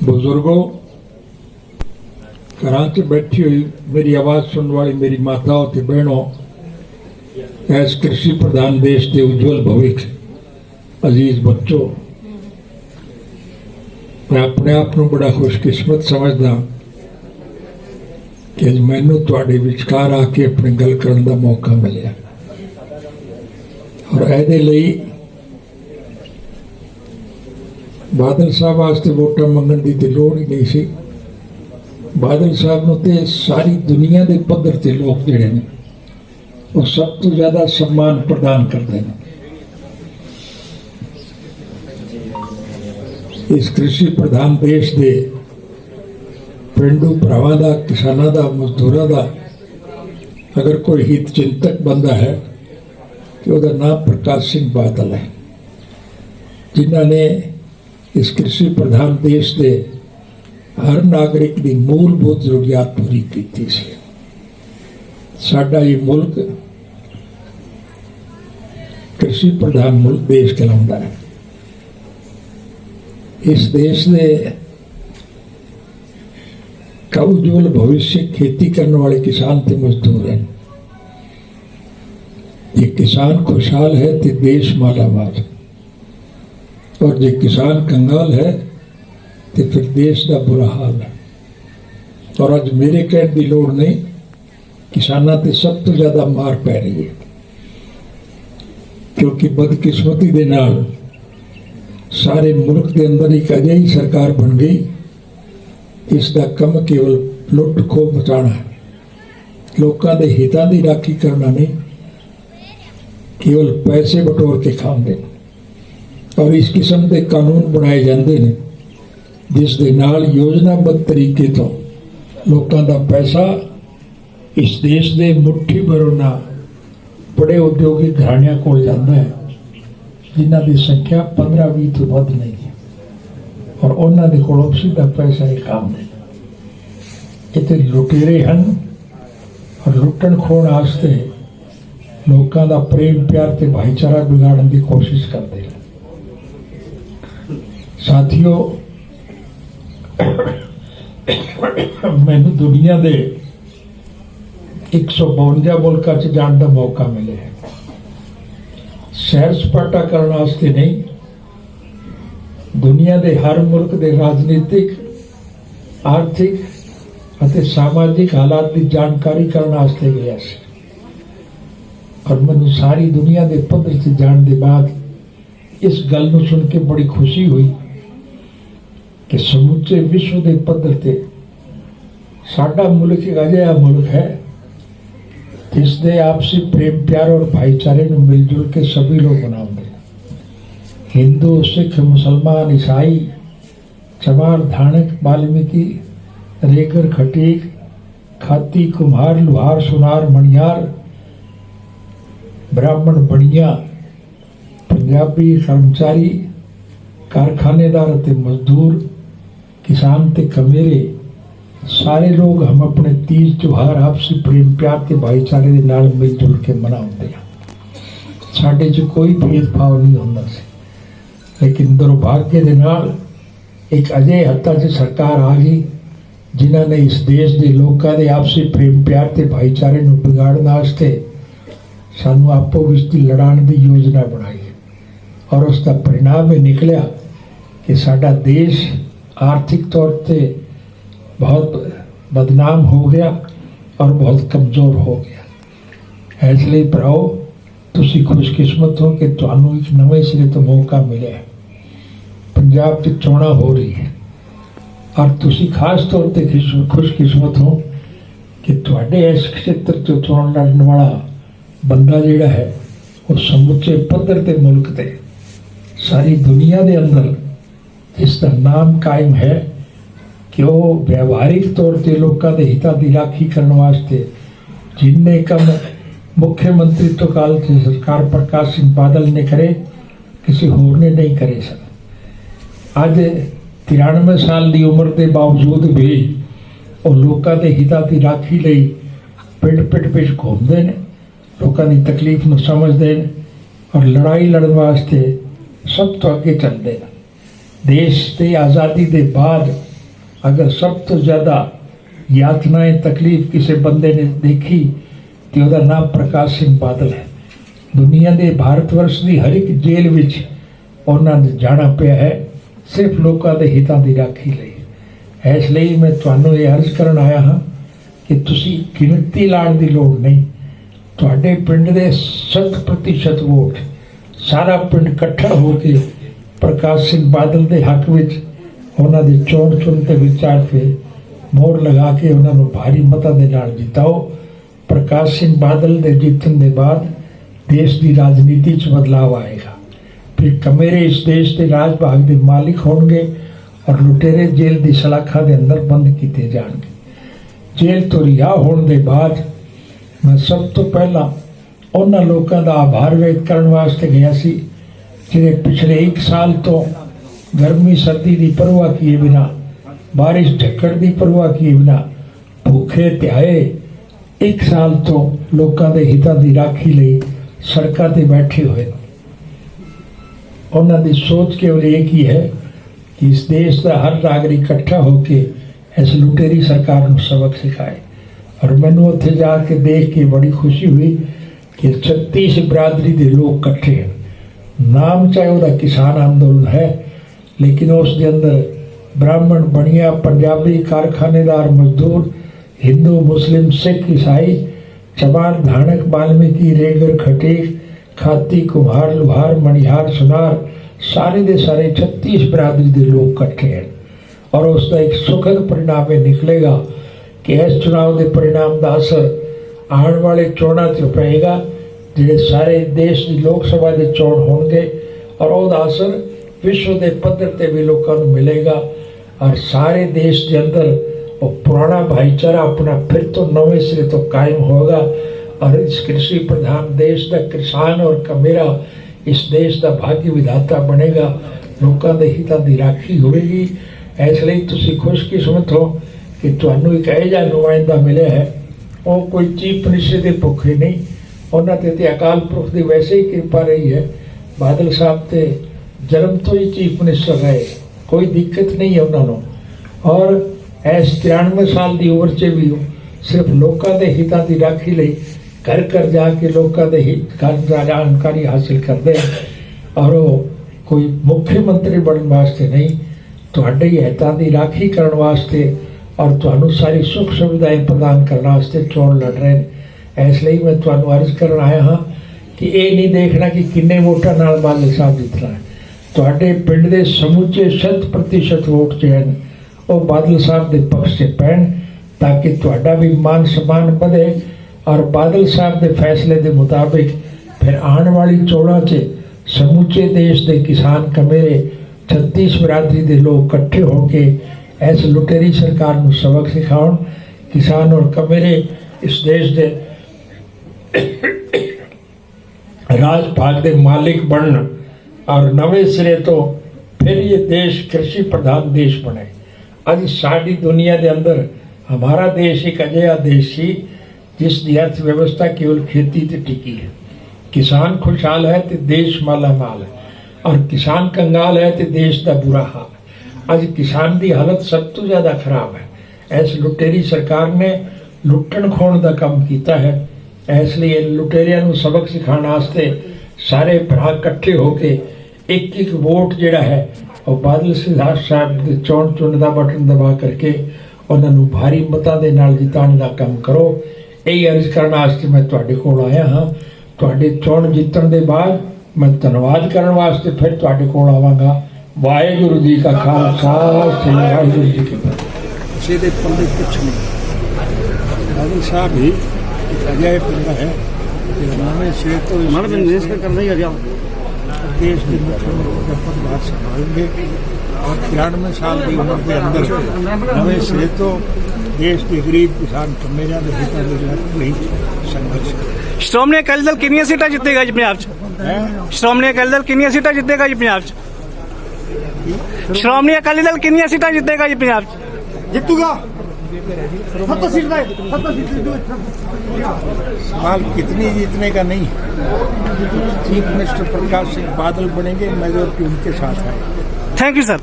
बुजुर्गों, घरां च बैठी हुई मेरी आवाज़ सुनने वाली मेरी माताओं ते बहनों, इस कृषि प्रधान देश के उज्जवल भविष्य अजीज बच्चों, मैं अपने आप को बड़ा खुशकिस्मत समझदा कि अज मैनू तुहाडे विचकार आके अपनी गल करने का मौका मिलिया। और ਇਹਦੇ ਲਈ बादल साहब वास्ते वोटां मंगण की तो लोड़ ही नहीं सी। बादल साहब नूं ते सारी दुनिया के पद्धर से लोग जिहड़े ने वो सब तो ज़्यादा सम्मान प्रदान करते हैं। इस कृषि प्रधान देश के पेंडू भरावां दा, किसानां दा, मजदूरां दा अगर कोई हित चिंतक बंदा है तो उसका नाम प्रकाश सिंह बादल है, जिन्हों ने इस कृषि प्रधान देश के हर नागरिक की मूलभूत जरूरियात पूरी की थी। साडा ये मुल्क कृषि प्रधान मुल्क देश कहलाता है। इस देश के का उज्जवल भविष्य खेती करने वाले किसान ते मजदूर हैं। ये किसान खुशहाल है तो देश मालामाल, और जो किसान कंगाल है तो फिर देश का बुरा हाल है। और अज मेरे कहने की लोड़ नहीं, किसानों ते सब तो ज़्यादा मार पै रही है, क्योंकि बदकिस्मती दे नाल सारे मुल्क के अंदर एक अजिही सरकार बन गई, इसका कम केवल लुट खो मचाना है, लोगों के हितों की राखी करना नहीं, केवल पैसे बटोर के खाते। और इस किस्म के कानून बनाए जाते हैं जिस दे नाल योजनाबद्ध तरीके तो लोगों का पैसा इस देश के मुट्ठी भरों ना बड़े उद्योगिक घराणियां को जाता है, जिन्हों की संख्या 15-20 तो वध नहीं है, और उन्होंने को सीधा पैसा ही काम नहीं। इतने लुटेरे हैं और लुटन खोण वास्ते लोगों का प्रेम प्यार ते भाईचारा बिगाड़ने की कोशिश करते हैं। साथियों, मैनू दुनिया के 152 मुल्कों च जाने का मौका मिले है, सैर सपाटा करने वास्ते नहीं, दुनिया के हर मुल्क के राजनीतिक, आर्थिक और सामाजिक हालात की जानकारी करने वास्ते गया। और मैनू सारी दुनिया के पद्धर से जाने के बाद इस गल नूं सुन के बड़ी खुशी हुई कि समूचे विश्व के पद्धर से साडा मुल्क एक अजिहा मुल्क है जिसके आपसी प्रेम प्यार और भाईचारे नूं मिलजुल के सभी लोग मनाते हैं। हिंदू, सिख, मुसलमान, ईसाई, चमार, धानक, वाल्मीकि, रेगर, खटीक, खाती, कुम्हार, लुहार, सुनार, मणियार, ब्राह्मण, बणिया, पंजाबी, कर्मचारी, कारखानेदार ते मजदूर, किसान ते कमेरे, सारे लोग हम अपने तीज त्योहार आपसी प्रेम प्यार के भाईचारे के नाल मिलजुल के मनाते हैं। साडे च कोई भेदभाव नहीं होंदा सी, लेकिन दुर्भाग्य के नाल एक अजिहे हत्था च सरकार आ गई जिन्हों ने इस देश के लोगों के आपसी प्रेम प्यार के भाईचारे नूं बिगाड़न वास्ते सानू आपो विच लड़ाने की योजना बनाई, और उसका परिणाम ये निकलिया कि साडा देश आर्थिक तौर पे बहुत बदनाम हो गया और बहुत कमज़ोर हो गया। इसलिए भराओ, तुसी खुशकिस्मत हो कि तुहानू एक नवे सिरे तो मौका मिले है। पंजाब की चोणां हो रही है और तुसी खास तौर पर खुशकिस्मत हो कि तुहाडे इस क्षेत्र चों चोण लड़न वाला बंदा जिहड़ा है वो समुचे पद्धर ते मुल्क ते सारी दुनिया के अंदर इसका नाम कायम है कि वो व्यवहारिक तौर पर लोगों के हितों की राखी करने वास्ते जिन्ने कम मुख्यमंत्रित्व काल से सरकार प्रकाश सिंह बादल ने करे, किसी होर ने नहीं करे सन। अज 93 साल की उम्र के बावजूद भी वो लोगों के हितों की राखी लई पिंड पिंड पिछ घूमते हैं, लोगों की तकलीफ में समझते हैं और लड़ाई लड़न वास्ते सब तो अगे चलते हैं। देश की आज़ादी के बाद अगर सब तो ज़्यादा यातनाएं तकलीफ किसी बंदे ने देखी तो ਉਹਦਾ नाम प्रकाश सिंह बादल है। दुनिया के भारत वर्ष की हर एक जेल विच उन्होंने जाना पिया है सिर्फ लोगों के हितों की राखी लई। इसलिए मैं तुहानू ये अर्ज करन आया हाँ कि तुसी गिनती लाण की लोड़ नहीं। तुहाडे पिंड के 100% वोट सारा पिंड इकट्ठा होकर प्रकाश सिंह बादल के हक में उन्होंने चोण चुन के विचार पे मोहर लगा के उन्होंने भारी मतां दे नाल जिताओ। प्रकाश सिंह बादल के जीतन के बाद देश की राजनीति च बदलाव आएगा। फिर कमेरे इस देश के राज भाग के मालिक होंगे और लुटेरे जेल की सलाखा के अंदर बंद किए जाएंगे। जेल तो रिहा होने के बाद मैं सब तो पहला उन्होंने लोगों का आभार व्यक्त करने वास्ते गया सी जिन्हें पिछले 1 साल तो गर्मी सर्दी की परवाह किए बिना बारिश झक्कड़ की परवाह किए बिना भूखे त्याए 1 साल तो लोगों के हितों की राखी लई सड़कों पर बैठे हुए। उन्होंने सोच केवल एक ही है कि इस देश का हर नागरिक इकट्ठा होकर इस लुटेरी सरकार को सबक सिखाए। और मैनू उत्थे जाके देख के बड़ी खुशी हुई कि 36 बिरादरी के लोग इकट्ठे हैं। नाम चाहे वह किसान आंदोलन है लेकिन उसके अंदर ब्राह्मण बनिया पंजाबी कारखानेदार मजदूर हिंदू मुस्लिम सिख ईसाई चमार धानक वाल्मीकि रेगर खटीक खाती कुम्हार लुहार मणिहार सुनार सारे दे सारे 36 बिरादरी के लोग इकट्ठे हैं। और उसका एक सुखद परिणाम ये निकलेगा कि इस चुनाव के परिणाम का असर आने वाले चोणों से पेगा जिहड़े सारे देश की लोक सभा के चोण होंगे और उसका असर विश्व के पद्धर पर भी लोगों को मिलेगा। और सारे देश के अंदर वो पुराना भाईचारा अपना फिर तो नवे सिरे तो कायम होगा। और इस कृषि प्रधान देश का किसान और कमेरा इस देश का भाग्य विधाता बनेगा। लोगों के हितों की राखी होगी। इसलिए तुसी खुशकिस्मत हो कि तुहानू एक ऐसा नुमाइंदा मिले है वो कोई चीफ मिनिस्टर के भुखे नहीं। उन्होंने तो अकाल पुरख की वैसे ही कृपा रही है। बादल साहब तो जन्म तो ही चीफ मिनिस्टर रहे, कोई दिक्कत नहीं है उन्होंने। और इस 93 साल की उम्र से भी सिर्फ लोगों के हितों की राखी लई घर घर जाके लोगों के हित का जानकारी हासिल करते हैं। और वो कोई मुख्यमंत्री बनने वास्ते नहीं, तुहाडे हितों की राखी करने वास्ते और तुहानू सारी सुख सुविधाएं प्रदान करने वास्ते चोण लड़ रहे हैं। इसलिए मैं तुहानू अर्ज करना आया हाँ कि ये नहीं देखना कि किन्ने वोटां नाल बादल साहब जितना है। तुहाडे पिंड के समूचे 100% वोट जो हैं वो बादल साहब के पक्ष से पैण ताकि तुहाडा भी मान सम्मान बढ़े। और बादल साहब के फैसले के मुताबिक फिर आने वाली चोणों से समूचे देश के किसान कमेरे 36 बिरादरी के लोग इकट्ठे होकर इस लुटेरी सरकार को सबक सिखाओ। किसान और कमेरे इस देश के राज भाग के मालिक बनन और नवे सिरे तो फिर ये देश कृषि प्रधान देश बने। अज सारी दुनिया के अंदर हमारा देश एक अजिहा देश ही जिसकी अर्थव्यवस्था केवल खेती से टिकी है। किसान खुशहाल है तो देश मालामाल है और किसान कंगाल है तो देश का बुरा हाल है। अज किसान की हालत सब तो ज़्यादा खराब है। इस लुटेरी सरकार ने लुट्टन खोण का काम किया है। इसलिए लुटेरिया को सबक सिखाने वास्ते सारे भरा इकट्ठे होके एक वोट जोड़ा है और बादल सिद्धार्थ साहब के चोण चुन का बटन दबा करके उन्होंने भारी मतां दे नाल जिताने का काम करो। यही अर्ज करने वास्ते मैं तुहाडे कोल आया हाँ। तुहाडे चोण जितण के बाद मैं धन्यवाद करने वास्ते फिर तुहाडे कोल आवांगा। वाहिगुरू जी का खालसा वाहिगुरू जी की फतेह। किसी के पल्ले कुछ नहीं। बादल साहब ही एक अजय बंदा है नवे सिरे तो देश के मुख्यमंत्री का पदभार संभालेंगे और 93 साल की उम्र के अंदर नवे सिरे तो देश के गरीब किसान कमेरियां के हितों के लिए संघर्ष करेंगे। श्रोमणी अकाली दल कितनी सीटां जितेगा जी पंजाब च? श्रोमणी अकाली दल कितनी सीटां जितेगा जी पंजाब च? श्रोमणी अकाली दल कितनी सीटां जितेगा जी पंजाब च? जीतूगा 70 सीट। सवाल कितनी जीतने का नहीं है। चीफ मिनिस्टर प्रकाश सिंह बादल बनेंगे, मेजोरिटी उनके साथ है। Thank you sir.